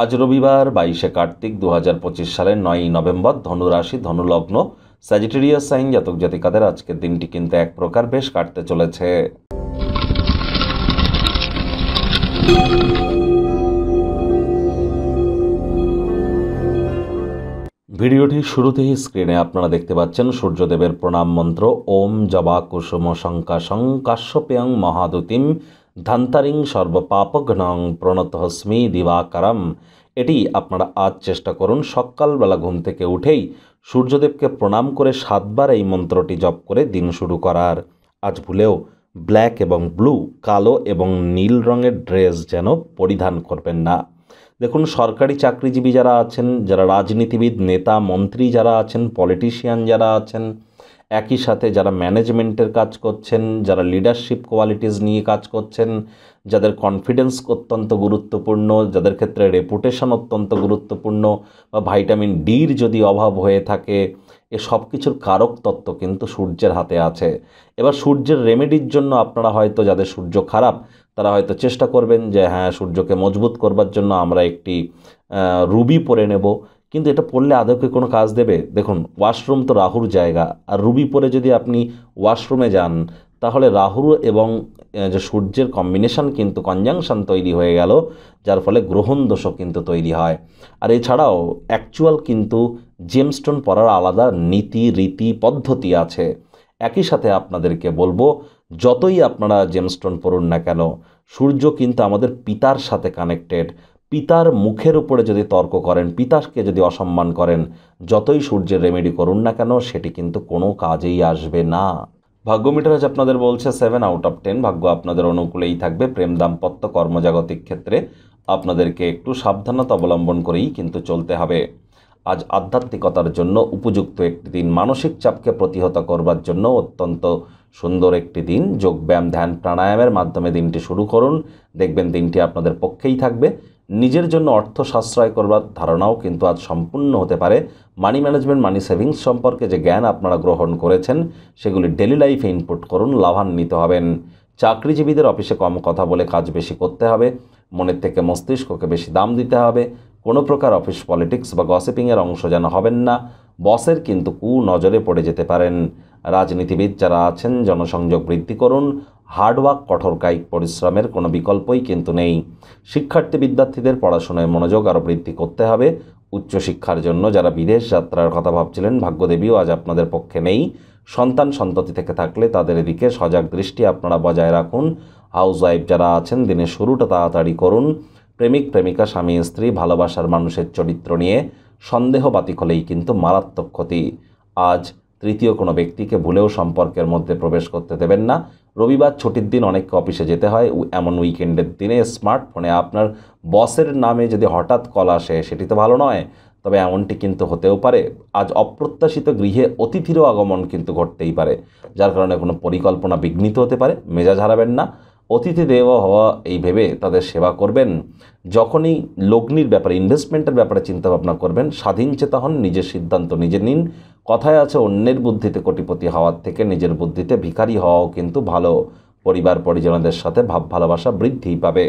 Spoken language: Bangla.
আজ রবিবার 22শে কার্তিক 2025 সালের 9ই নভেম্বর। ধনুরাশি, ধনুলগ্ন, স্যাজিটেরিয়াস সাইন জাতক জাতিকাদের আজকের দিনটি কিন্তু এক প্রকার বেশ কাটতে চলেছে। ভিডিওটির শুরুতেই স্ক্রিনে আপনারা দেখতে পাচ্ছেন সূর্যদেবের প্রণাম মন্ত্র ওম জবা কুসুম শঙ্কাশং কাশ্যপেয়ং মহাদুতিম ধান্তারিং সর্বপাপঘ্নং প্রণতহস্মি দিবাকারম। এটি আপনারা আজ চেষ্টা করুন সকালবেলা ঘুম থেকে উঠেই সূর্যদেবকে প্রণাম করে 7 বার এই মন্ত্রটি জপ করে দিন শুরু করার। আজ ভুলেও ব্ল্যাক এবং ব্লু, কালো এবং নীল রঙের ড্রেস যেন পরিধান করবেন না। দেখুন, সরকারি চাকরিজীবী যারা আছেন, যারা রাজনীতিবিদ, নেতা মন্ত্রী যারা আছেন, পলিটিশিয়ান যারা আছেন, একই সাথে যারা ম্যানেজমেন্টের কাজ করছেন, যারা লিডারশিপ কোয়ালিটিস নিয়ে কাজ করছেন, যাদের কনফিডেন্স অত্যন্ত গুরুত্বপূর্ণ, যাদের ক্ষেত্রে রেপুটেশন অত্যন্ত গুরুত্বপূর্ণ, বা ভিটামিন ডির যদি অভাব হয়ে থাকে, এ সব কিছুর কারক তত্ত্ব কিন্তু সূর্যের হাতে আছে। এবার সূর্যের রেমেডির জন্য আপনারা হয়তো, যাদের সূর্য খারাপ তারা হয়তো চেষ্টা করবেন যে হ্যাঁ, সূর্যকে মজবুত করবার জন্য আমরা একটি রুবি পরে নেব, কিন্তু এটা পড়লে আদৌকে কোনো কাজ দেবে? দেখুন, ওয়াশরুম তো রাহুর জায়গা, আর রুবি পরে যদি আপনি ওয়াশরুমে যান তাহলে রাহু এবং যে সূর্যের কম্বিনেশন কিন্তু কনজাংশন তৈরি হয়ে গেল, যার ফলে গ্রহণ দোষও কিন্তু তৈরি হয়। আর এছাড়াও অ্যাকচুয়াল কিন্তু জেমস্টোন পরার আলাদা নীতি রীতি পদ্ধতি আছে। একই সাথে আপনাদেরকে বলবো, যতই আপনারা জেমস্টোন পড়ুন না কেন, সূর্য কিন্তু আমাদের পিতার সাথে কানেক্টেড। পিতার মুখের উপরে যদি তর্ক করেন, পিতাকে যদি অসম্মান করেন, যতই সূর্যের রেমেডি করুন না কেন, সেটি কিন্তু কোনো কাজেই আসবে না। ভাগ্য মিটার আজ আপনাদের বলছে 7 আউট অফ 10। ভাগ্য আপনাদের অনুকূলেই থাকবে। প্রেম, দাম্পত্য, কর্মজাগতিক ক্ষেত্রে আপনাদেরকে একটু সাবধানতা অবলম্বন করেই কিন্তু চলতে হবে। আজ আধ্যাত্মিকতার জন্য উপযুক্ত একটি দিন। মানসিক চাপকে প্রতিহত করবার জন্য অত্যন্ত সুন্দর একটি দিন। যোগব্যায়াম, ধ্যান, প্রাণায়ামের মাধ্যমে দিনটি শুরু করুন, দেখবেন দিনটি আপনাদের পক্ষেই থাকবে। নিজের জন্য অর্থ সাশ্রয় করবার ধারণাও কিন্তু আজ সম্পূর্ণ হতে পারে। মানি ম্যানেজমেন্ট, মানি সেভিংস সম্পর্কে যে জ্ঞান আপনারা গ্রহণ করেছেন, সেগুলি ডেলি লাইফে ইনপুট করুন, লাভান্বিত হবেন। চাকরিজীবীদের অফিসে কম কথা বলে কাজ বেশি করতে হবে, মনের থেকে মস্তিষ্ককে বেশি দাম দিতে হবে। কোনো প্রকার অফিস পলিটিক্স বা গসিপিংয়ের অংশ যেন হবেন না, বসের কিন্তু নজরে পড়ে যেতে পারেন। রাজনীতিবিদ যারা আছেন, জনসংযোগ বৃদ্ধি করুন। হার্ডওয়ার্ক, কঠোর কায়িক পরিশ্রমের কোনো বিকল্পই কিন্তু নেই। শিক্ষার্থী বিদ্যার্থীদের পড়াশোনায় মনোযোগ আরও বৃদ্ধি করতে হবে। উচ্চশিক্ষার জন্য যারা বিদেশ যাত্রার কথা ভাবছিলেন, ভাগ্যদেবীও আজ আপনাদের পক্ষে নেই। সন্তান সন্ততি থেকে থাকলে তাদের এদিকে সজাগ দৃষ্টি আপনারা বজায় রাখুন। হাউসওয়াইফ যারা আছেন, দিনের শুরুটা তাড়াতাড়ি করুন। প্রেমিক প্রেমিকা, স্বামী স্ত্রী, ভালোবাসার মানুষের চরিত্র নিয়ে সন্দেহ বাতিক হলেই কিন্তু মারাত্মক ক্ষতি। আজ তৃতীয় কোনো ব্যক্তিকে ভুলেও সম্পর্কের মধ্যে প্রবেশ করতে দেবেন না। রবিবার ছুটির দিন, অনেককে অফিসে যেতে হয়, এমন উইকেন্ডের দিনে স্মার্টফোনে আপনার বসের নামে যদি হঠাৎ কল আসে, সেটি তো ভালো নয়, তবে এমনটি কিন্তু হতেও পারে। আজ অপ্রত্যাশিত গৃহে অতিথিরও আগমন কিন্তু ঘটতেই পারে, যার কারণে কোনো পরিকল্পনা বিঘ্নিত হতে পারে। মেজাজ হারাবেন না, অতিথি দেব হওয়া এই ভেবে তাদের সেবা করবেন। যখনই লগ্নির ব্যাপারে, ইনভেস্টমেন্টের ব্যাপারে চিন্তাভাবনা করবেন, স্বাধীন চেতা হন, নিজের সিদ্ধান্ত নিজে নিন। কথায় আছে, অন্যের বুদ্ধিতে কোটিপতি হওয়ার থেকে নিজের বুদ্ধিতে ভিখারি হওয়াও কিন্তু ভালো। পরিবার পরিজনদের সাথে ভাব ভালোবাসা বৃদ্ধি পাবে।